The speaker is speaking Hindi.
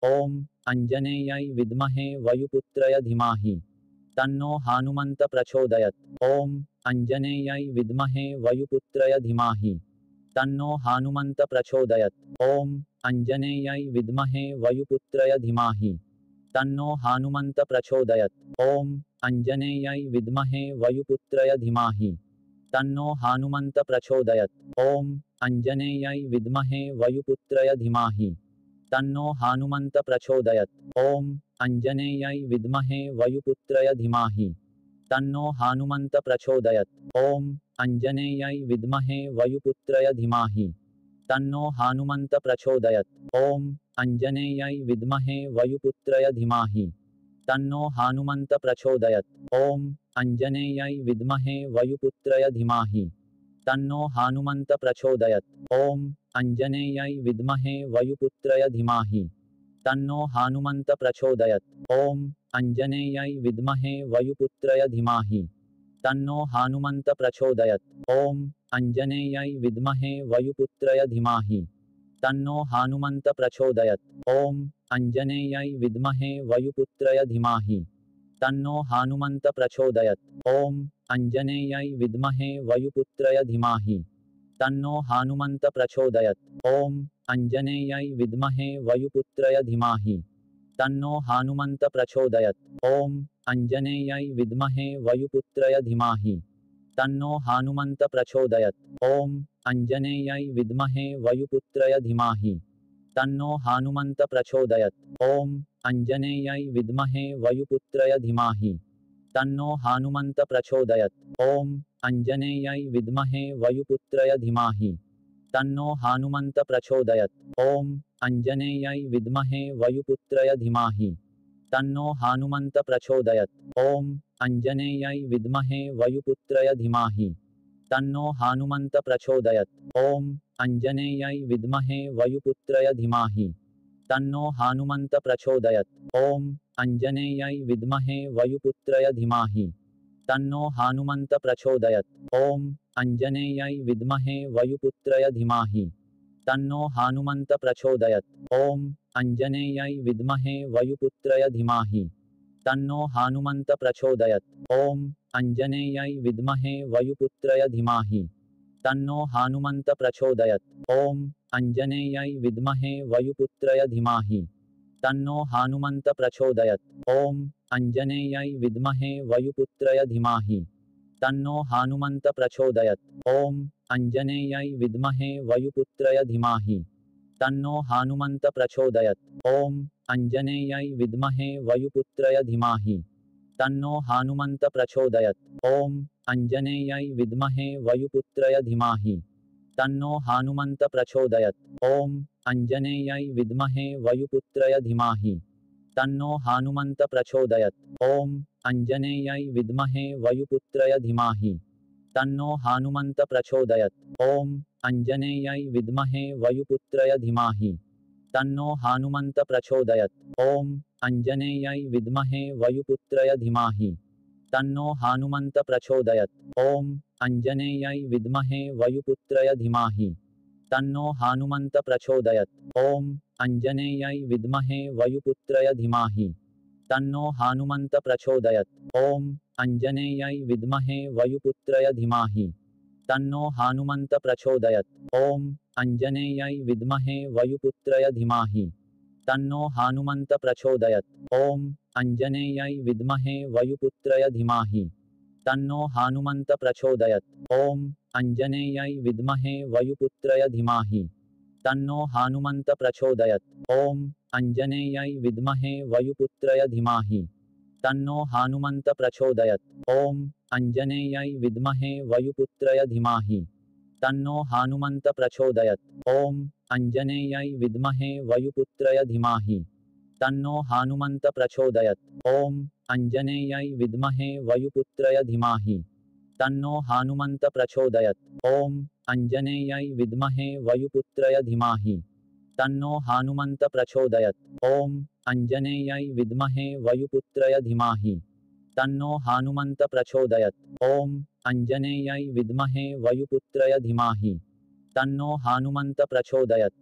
ॐ अञ्जनेयाय विद्महे वायुपुत्राय धीमहि तन्नो हनुमन्त प्रचोदयात्। ॐ अञ्जनेयाय विद्महे वायुपुत्राय धीमहि तन्नो हनुमन्त प्रचोदयात्। ॐ अञ्जनेयाय विद्महे वायुपुत्राय धीमहि तन्नो हनुमन्त प्रचोदयात्। ॐ अञ्जनेयाय विद्महे वायुपुत्राय धीमहि तन्नो हनुमन्त प्रचोदयात्। ॐ अञ्जनेयाय विद्महे वायुपुत्राय धीमहि तन्नो हनुमन्त प्रचोदयात्। ॐ अञ्जनेयाय विद्महे वायुपुत्राय धीमहि तन्नो हनुमन्त प्रचोदयात्। ॐ अञ्जनेयाय विद्महे वायुपुत्राय धीमहि तन्नो हनुमन्त प्रचोदयात्। ॐ अञ्जनेयाय विद्महे वायुपुत्राय धीमहि तन्नो हनुमन्त प्रचोदयात्। ॐ अञ्जनेयाय विद्महे वायुपुत्राय धीमहि तन्नो हनुमन्त प्रचोदयात्। ॐ अञ्जनेयाय विद्महे वायुपुत्राय धीमहि तन्नो हनुमन्त प्रचोदयात्। ॐ अञ्जनेयाय विद्महे वायुपुत्राय धीमहि तन्नो हनुमन्त प्रचोदयात्। ॐ अञ्जनेयाय विद्महे वायुपुत्राय धीमहि तन्नो हनुमन्त प्रचोदयात्। ॐ अञ्जनेयाय विद्महे वायुपुत्राय धीमहि तन्नो हनुमन्त प्रचोदयात्। ॐ अञ्जनेयाय विद्महे वायुपुत्राय धीमहि तन्नो हनुमन्त प्रचोदयात्। ॐ अञ्जनेयाय विद्महे वायुपुत्राय धीमहि तन्नो हनुमन्त प्रचोदयात्। ॐ अञ्जनेयाय विद्महे वायुपुत्राय धीमहि तन्नो हनुमन्त प्रचोदयात्। ॐ अञ्जनेयाय विद्महे वायुपुत्राय धीमहि तन्नो हनुमन्त प्रचोदयात्। ॐ अञ्जनेयाय विद्महे वायुपुत्राय धीमहि तन्नो हनुमन्त प्रचोदयात्। ॐ अञ्जनेयाय विद्महे वायुपुत्राय धीमहि तन्नो हनुमन्त प्रचोदयात्। ॐ अञ्जनेयाय विद्महे वायुपुत्राय धीमहि तन्नो हनुमन्त प्रचोदयात्। ॐ अञ्जनेयाय विद्महे वायुपुत्राय धीमहि तन्नो हनुमन्त प्रचोदयात्। ॐ अञ्जनेयाय विद्महे वायुपुत्राय धीमहि तन्नो हनुमन्त प्रचोदयात्। ॐ अञ्जनेयाय विद्महे वायुपुत्राय धीमहि तन्नो हनुमन्त प्रचोदयात्। ॐ अञ्जनेयाय विद्महे वायुपुत्राय धीमहि तन्नो हनुमन्त प्रचोदयात्। ॐ अञ्जनेयाय विद्महे वायुपुत्राय धीमहि तन्नो हनुमन्त प्रचोदयात्। ॐ अञ्जनेयाय विद्महे वायुपुत्राय धीमहि तन्नो हनुमन्त प्रचोदयात्। ॐ अञ्जनेयाय विद्महे वायुपुत्राय धीमहि तन्नो हनुमन्त प्रचोदयात्। ॐ अञ्जनेयाय विद्महे वायुपुत्राय धीमहि तन्नो हनुमन्त प्रचोदयात्। ॐ अञ्जनेयाय विद्महे वायुपुत्राय धीमहि तन्नो हनुमन्त प्रचोदयात्। ॐ अञ्जनेयाय विद्महे वायुपुत्राय धीमहि तन्नो हनुमन्त प्रचोदयात्। ॐ अञ्जनेयाय विद्महे वायुपुत्राय धीमहि तन्नो हनुमन्त प्रचोदयात्। ॐ अञ्जनेयाय विद्महे वायुपुत्राय धीमहि तन्नो हनुमन्त प्रचोदयात्। ॐ अञ्जनेयाय विद्महे वायुपुत्राय धीमहि तन्नो हनुमन्त प्रचोदयात्। ॐ अञ्जनेयाय विद्महे वायुपुत्राय धीमहि तन्नो हनुमन्त प्रचोदयात्। ॐ अञ्जनेयाय विद्महे वायुपुत्राय धीमहि तन्नो हनुमन्त प्रचोदयात्। ॐ अञ्जनेयाय विद्महे वायुपुत्राय धीमहि तन्नो हनुमन्त प्रचोदयात्। ॐ अञ्जनेयाय विद्महे वायुपुत्राय धीमहि तन्नो हनुमन्त प्रचोदयात्। ॐ अञ्जनेयाय विद्महे वायुपुत्राय धीमहि तन्नो हनुमन्त प्रचोदयात्। ॐ अञ्जनेयाय विद्महे वायुपुत्राय धीमहि तन्नो हनुमन्त प्रचोदयात्। ॐ अञ्जनेयाय विद्महे वायुपुत्राय धीमहि तन्नो हनुमन्त प्रचोदयात्। ॐ अञ्जनेयाय विद्महे वायुपुत्राय धीमहि तन्नो हनुमन्त प्रचोदयात्। ॐ अञ्जनेयाय विद्महे वायुपुत्राय धीमहि तन्नो हनुमन्त प्रचोदयात्। ॐ अञ्जनेयाय विद्महे वायुपुत्राय धीमहि तन्नो हनुमन्त प्रचोदयात्। ॐ अञ्जनेयाय विद्महे वायुपुत्राय धीमहि तन्नो हनुमन्त प्रचोदयात्। ॐ अञ्जनेयाय विद्महे वायुपुत्राय धीमहि तन्नो हनुमन्त प्रचोदयात्। ॐ अञ्जनेयाय विद्महे वायुपुत्राय धीमहि तन्नो हनुमन्त प्रचोदयात्। ॐ अञ्जनेयाय विद्महे वायुपुत्राय धीमहि तन्नो हनुमन्त प्रचोदयात्। ॐ अञ्जनेयाय विद्महे वायुपुत्राय धीमहि तन्नो हनुमन्त प्रचोदयात्।